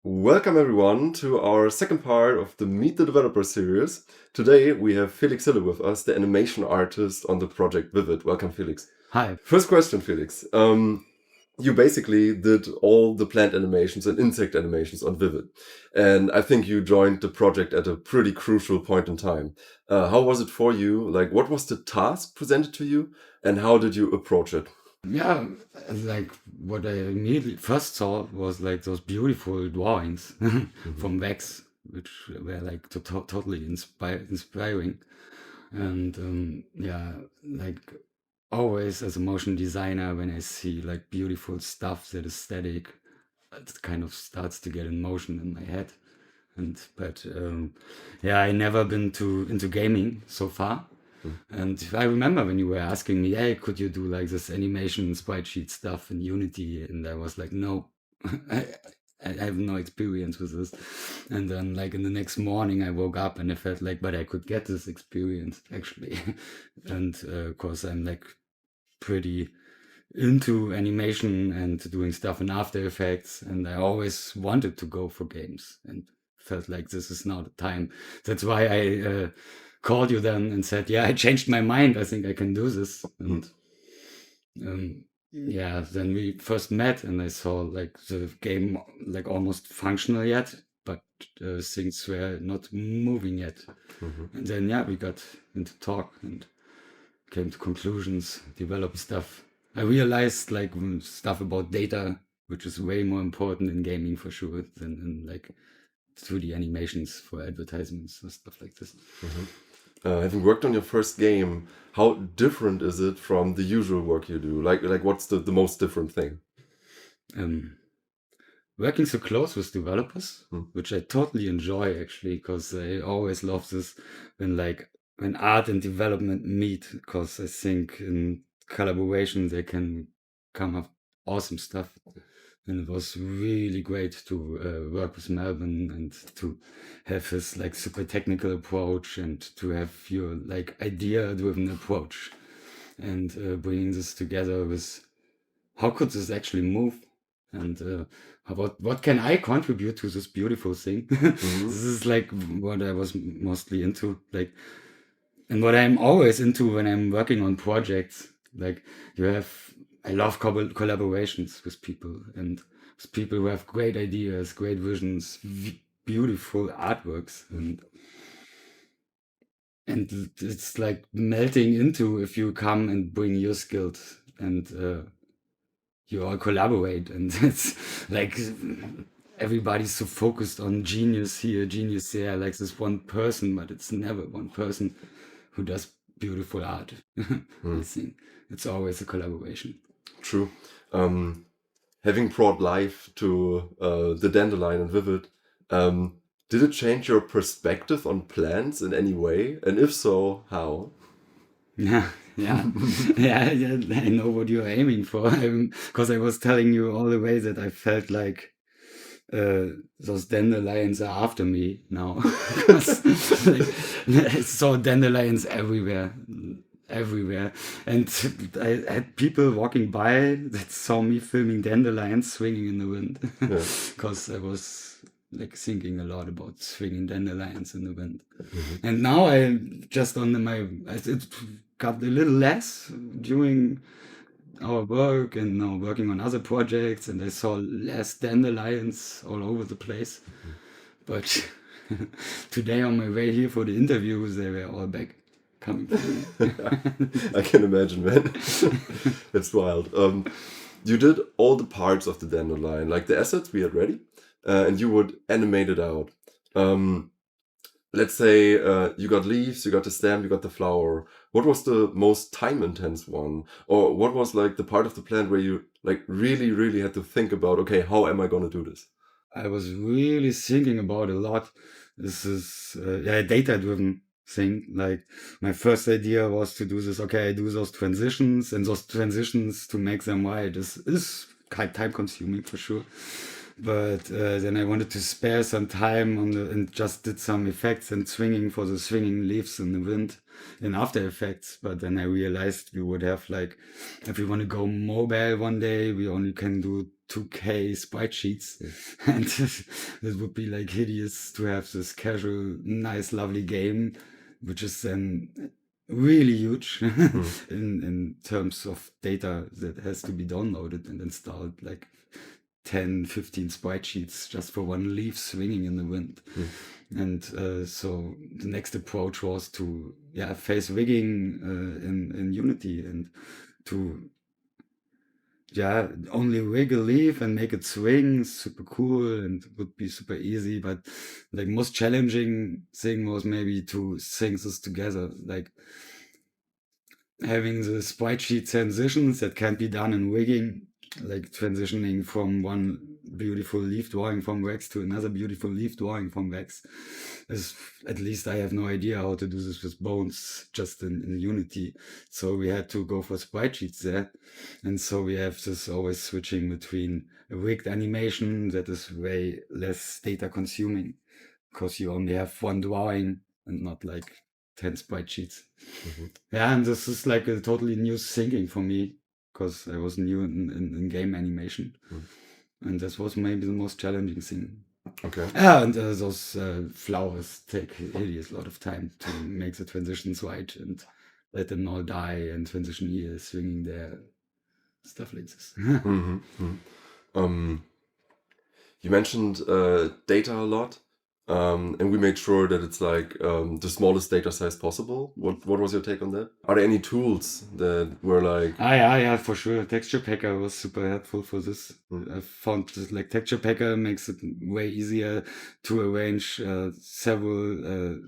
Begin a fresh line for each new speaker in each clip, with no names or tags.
Welcome everyone to our second part of the Meet the Developer series. Today we have Felix Hille with us, the animation artist on the project Vivid. Welcome, Felix.
Hi.
First question, Felix. You basically did all the plant animations and insect animations on Vivid. And I think you joined the project at a pretty crucial point in time. How was it for you? Like, what was the task presented to you and how did you approach it?
Yeah, like what I immediately first saw was like those beautiful drawings from Wax, which were like totally inspiring. And yeah, like always as a motion designer, when I see like beautiful stuff that is static, it kind of starts to get in motion in my head. But yeah, I never been into gaming so far. And I remember when you were asking me, hey, could you do like this animation sprite sheet stuff in Unity? And I was like, no, I, I have no experience with this. And then like in the next morning, I woke up and I felt like, but I could get this experience actually. And of course, I'm like pretty into animation and doing stuff in After Effects. And I always wanted to go for games and felt like this is now the time. That's why I called you then and said, yeah, I changed my mind. I think I can do this. And yeah, then we first met and I saw like the game like almost functional yet, but things were not moving yet. And then, yeah, we got into talk and came to conclusions, developed stuff. I realized like stuff about data, which is way more important in gaming for sure than in like 2D animations for advertisements and stuff like this.
Having worked on your first game, how different is it from the usual work you do? Like what's the most different thing?
Working so close with developers, which I totally enjoy actually, because I always love this when art and development meet, because I think in collaboration they can come up awesome stuff. And it was really great to work with Melvin and to have his like super technical approach and to have your like idea-driven approach and bringing this together with how could this actually move and what can I contribute to this beautiful thing? This is like what I was mostly into, like, and what I'm always into when I'm working on projects. Like I love collaborations with people and with people who have great ideas, great visions, beautiful artworks, and it's like melting into if you come and bring your skills and you all collaborate, and it's like everybody's so focused on genius here, genius there, like this one person, but it's never one person who does beautiful art. I think it's always a collaboration.
True. Having brought life to the dandelion and Vivid, did it change your perspective on plants in any way? And if so, how?
Yeah, yeah, yeah. I know what you're aiming for, because I was telling you all the way that I felt like those dandelions are after me now. 'Cause, like, I saw dandelions everywhere, and I had people walking by that saw me filming dandelions swinging in the wind, because I was like thinking a lot about swinging dandelions in the wind. And now I just it got a little less during our work and now working on other projects, and I saw less dandelions all over the place. But today on my way here for the interviews, they were all back coming to me.
I can imagine, man. It's wild. You did all the parts of the dandelion, like the assets we had ready, and you would animate it out. Let's say you got leaves, you got the stem, you got the flower. What was the most time intense one? Or what was like the part of the plant where you like really, really had to think about, okay, how am I going to do this?
I was really thinking about a lot. This is a data-driven thing. Like my first idea was to do this. Okay, I do those transitions, and those transitions to make them right is quite time-consuming for sure. But then I wanted to spare some time and just did some effects and swinging for the swinging leaves in the wind in After Effects. But then I realized we would have like, if we want to go mobile one day, we only can do 2K sprite sheets, and it would be like hideous to have this casual, nice, lovely game, which is then really huge in terms of data that has to be downloaded and installed, like 10, 15 sprite sheets just for one leaf swinging in the wind. And so the next approach was to face rigging in Unity and to only rig a leaf and make it swing. Super cool and would be super easy. But like most challenging thing was maybe to sync this together, like having the sprite sheet transitions that can't be done in rigging, like transitioning from one beautiful leaf drawing from Wax to another beautiful leaf drawing from Wax. At least I have no idea how to do this with Bones just in Unity. So we had to go for sprite sheets there. And so we have this always switching between a rigged animation that is way less data consuming because you only have one drawing and not like 10 sprite sheets. Yeah, and this is like a totally new thinking for me because I was new in game animation. And this was maybe the most challenging thing.
Okay.
And those flowers take a hideous lot of time to make the transitions right and let them all die and transition here, swinging there, stuff like this.
You mentioned data a lot, and we made sure that it's like the smallest data size possible. What was your take on that? Are there any tools that were like?
Yeah, for sure. Texture Packer was super helpful for this. I found that like Texture Packer makes it way easier to arrange several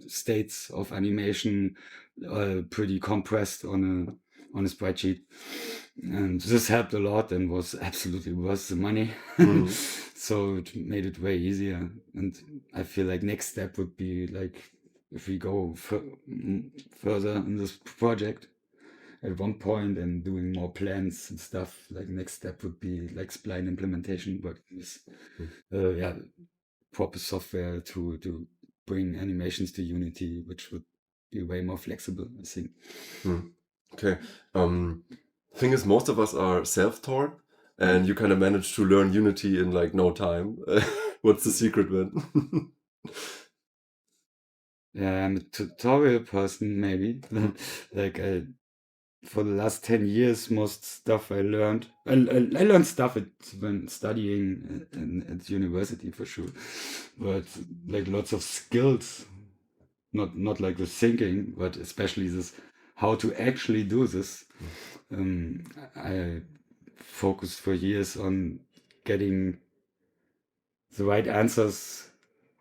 states of animation pretty compressed on a spreadsheet. And this helped a lot and was absolutely worth the money. So it made it way easier. And I feel like next step would be like if we go further in this project at one point and doing more plans and stuff, like next step would be like spline implementation, but with proper software to bring animations to Unity, which would be way more flexible, I think.
Okay. Thing is, most of us are self-taught, and you kind of managed to learn Unity in like no time. What's the secret, man?
Yeah, I'm a tutorial person, maybe. Like for the last 10 years, most stuff I learned. I learned stuff when studying at university for sure, but like lots of skills, not like the thinking, but especially this how to actually do this. I focused for years on getting the right answers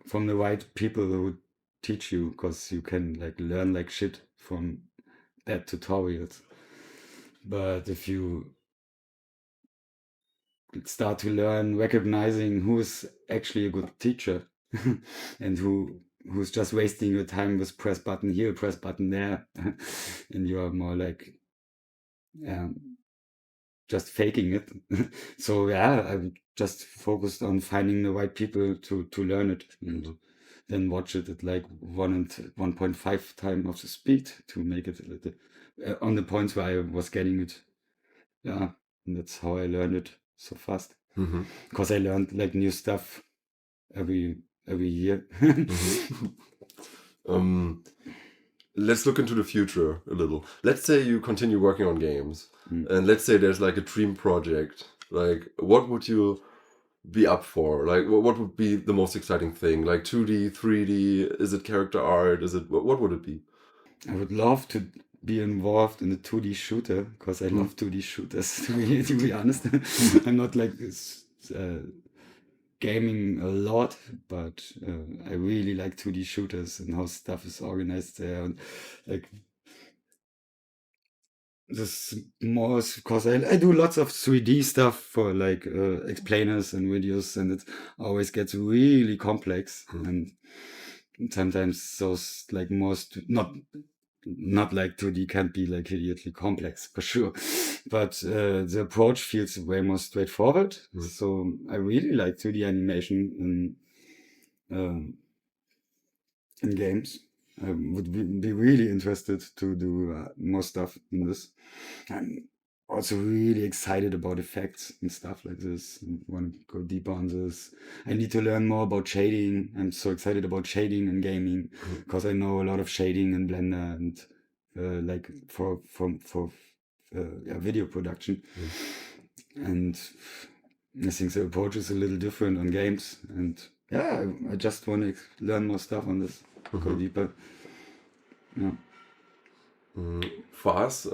from the right people who teach you, because you can like learn like shit from bad tutorials. But if you start to learn recognizing who's actually a good teacher and who's just wasting your time with press button here, press button there, and you are more like just faking it. So I just focused on finding the right people to learn it and then watch it at like 1.5 time of the speed to make it a little on the points where I was getting it. Yeah, and that's how I learned it so fast. Because I learned like new stuff every year.
Let's look into the future a little. Let's say you continue working on games, and let's say there's like a dream project. Like, what would you be up for? Like, what would be the most exciting thing? Like 2D, 3D? Is it character art? Is it what would it be?
I would love to be involved in a 2D shooter because I love 2D shooters. To be honest, I'm not like this, gaming a lot, but I really like 2D shooters and how stuff is organized there, and like this more because I do lots of 3D stuff for like explainers and videos, and it always gets really complex, and sometimes those like most not like 2D can't be like idiotly complex for sure, but the approach feels way more straightforward. So I really like 2D animation in games. I would be really interested to do more stuff in this. also really excited about effects and stuff like this. And want to go deeper on this. I need to learn more about shading. I'm so excited about shading in gaming because I know a lot of shading in Blender and like for yeah, video production. And I think the approach is a little different on games. And yeah, I just want to learn more stuff on this, go deeper. Yeah.
For us,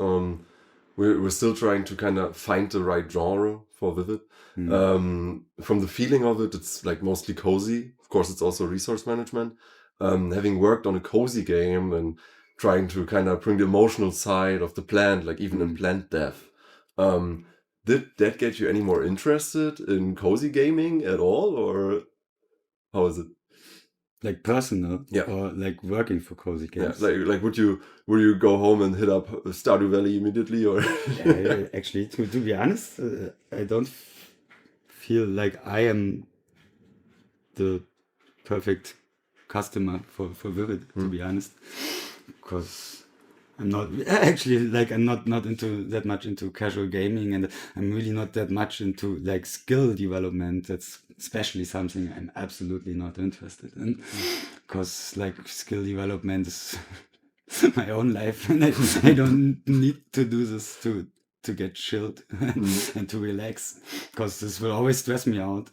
we're still trying to kind of find the right genre for Vivid. From the feeling of it, it's like mostly cozy. Of course, it's also resource management. Having worked on a cozy game and trying to kind of bring the emotional side of the plant, like even in plant dev. Did that get you any more interested in cozy gaming at all, or how is it?
Like personal,
Yeah.
or like working for cozy
Yeah,
games.
like would you go home and hit up Stardew Valley immediately, or?
Actually, to be honest, I don't feel like I am the perfect customer for Vivid, to be honest, because I'm not actually like I'm not into that much into casual gaming, and I'm really not that much into like skill development. That's especially something I'm absolutely not interested in, because like skill development is my own life, and I don't need to do this to get chilled and to relax, because this will always stress me out,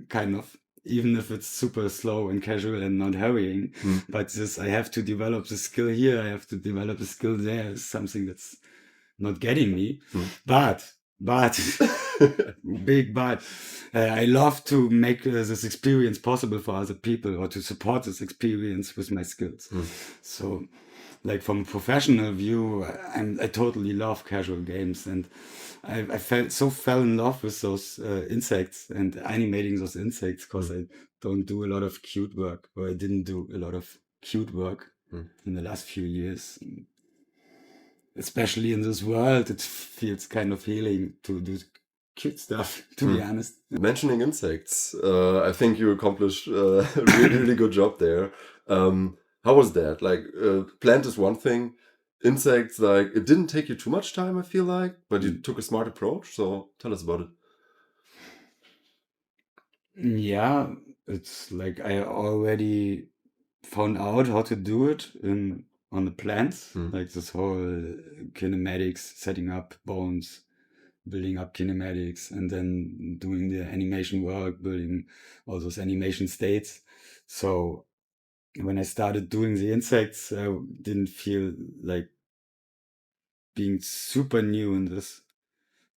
kind of. Even if it's super slow and casual and not hurrying, but this I have to develop the skill here, I have to develop the skill there is something that's not getting me. But big but I love to make this experience possible for other people, or to support this experience with my skills. So like from a professional view, I totally love casual games, and I fell in love with those insects and animating those insects, because I don't do a lot of cute work, or I didn't do a lot of cute work in the last few years. Especially in this world, it feels kind of healing to do cute stuff, to be honest.
Mentioning insects, I think you accomplished a really good job there. How was that? Like, plant is one thing. Insects, like, it didn't take you too much time, I feel like, but you took a smart approach. So tell us about it.
Yeah, it's like I already found out how to do it on the plants, like this whole kinematics, setting up bones, building up kinematics, and then doing the animation work, building all those animation states. So when I started doing the insects, I didn't feel like being super new in this.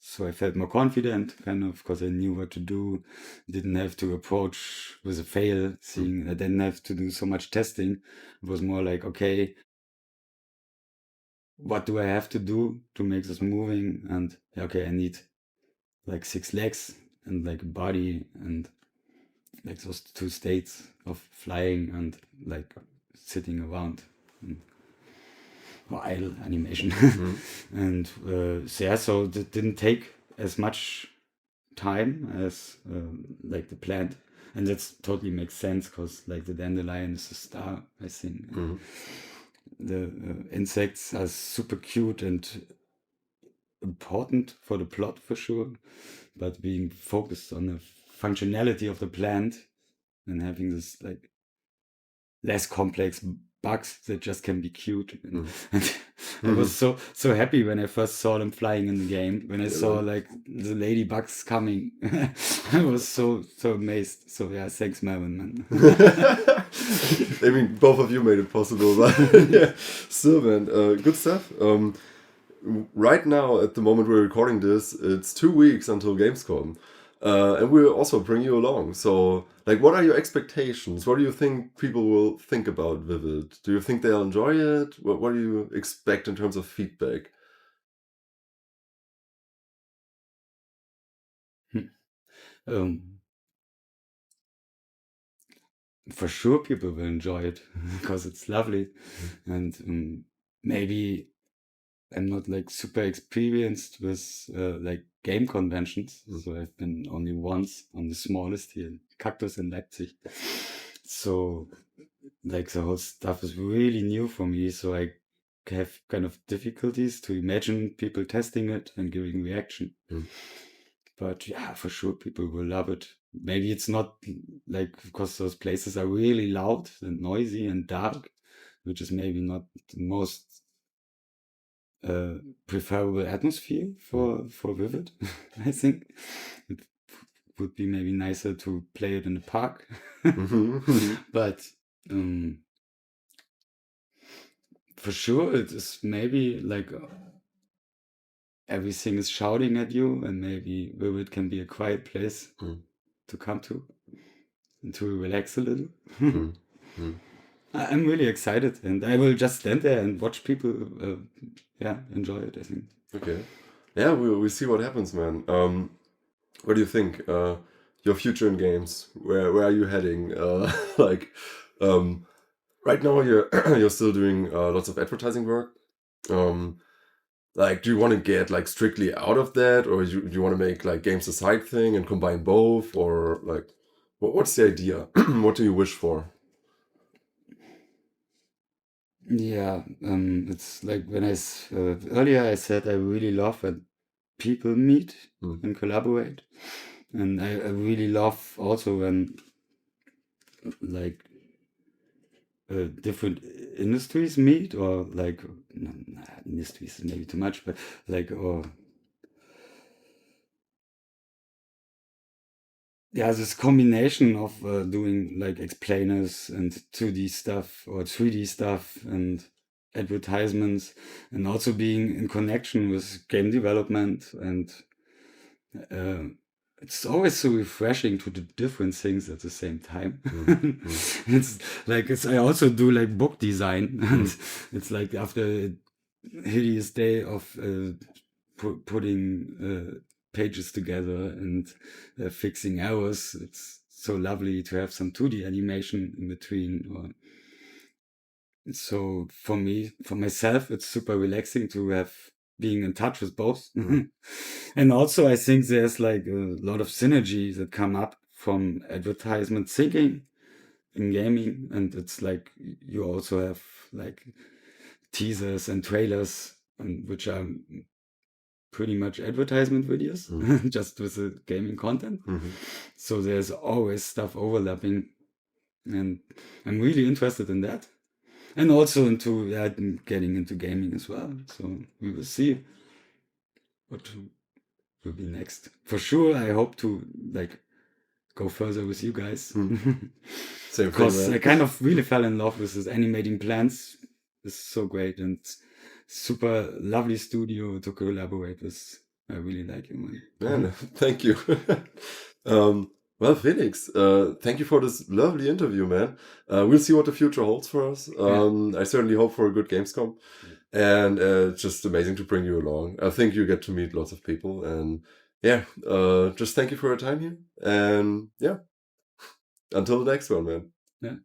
So I felt more confident, kind of, because I knew what to do. Didn't have to approach with a fail, seeing I didn't have to do so much testing. It was more like, okay, what do I have to do to make this moving? And okay, I need like 6 legs and like a body and like those 2 states of flying and like sitting around. Or idle animation. And yeah, so it didn't take as much time as like the plant, and that's totally makes sense, because like the dandelion is a star, I think. The insects are super cute and important for the plot for sure, but being focused on the functionality of the plant and having this like less complex bugs that just can be cute. And I was so happy when I first saw them flying in the game. When I saw like the ladybugs coming, I was so amazed. So yeah, thanks, Marvin, man.
I mean, both of you made it possible, but yeah, still, man, good stuff. Right now, at the moment we're recording this, it's 2 weeks until Gamescom. And we'll also bring you along. So, like, what are your expectations? What do you think people will think about Vivid? Do you think they'll enjoy it? What do you expect in terms of feedback?
For sure, people will enjoy it because it's lovely, and maybe I'm not like super experienced with like game conventions, so I've been only once on the smallest here, Cactus in Leipzig. So like the whole stuff is really new for me, so I have kind of difficulties to imagine people testing it and giving reaction. But yeah, for sure, people will love it. Maybe it's not like, because those places are really loud and noisy and dark, which is maybe not the most preferable atmosphere for Vivid. I think it would be maybe nicer to play it in the park. But for sure, it is maybe like everything is shouting at you, and maybe Vivid can be a quiet place to come to and to relax a little. I'm really excited, and I will just stand there and watch people enjoy it, I think.
Okay. Yeah, we'll see what happens, man. What do you think? Your future in games, where are you heading? Like, right now you're still doing lots of advertising work. Like, do you want to get like strictly out of that, or do you want to make like games a side thing and combine both, or like, what's the idea? What do you wish for?
Yeah, it's like when earlier I said I really love when people meet and collaborate, and I really love also when like different industries meet, or like industries is maybe too much, but like, or yeah, this combination of doing like explainers and 2D stuff or 3D stuff and advertisements, and also being in connection with game development, and it's always so refreshing to do different things at the same time. It's like I also do like book design, and it's like after a hideous day of putting pages together and fixing errors, it's so lovely to have some 2D animation in between. So for myself, it's super relaxing to have being in touch with both. And also I think there's like a lot of synergy that come up from advertisement thinking in gaming, and it's like you also have like teasers and trailers, which are pretty much advertisement videos, just with the gaming content. So there's always stuff overlapping, and I'm really interested in that. And also into getting into gaming as well. So we will see what will be next. For sure, I hope to like go further with you guys.
Same
Because
thing,
I kind of really fell in love with this animating plants. It's so great and super lovely studio to collaborate with. I really like you, man.
Man, thank you. Well, Felix, thank you for this lovely interview, man. We'll see what the future holds for us. I certainly hope for a good Gamescom. And it's just amazing to bring you along. I think you get to meet lots of people. And yeah, just thank you for your time here. And yeah, until the next one, man.
Yeah.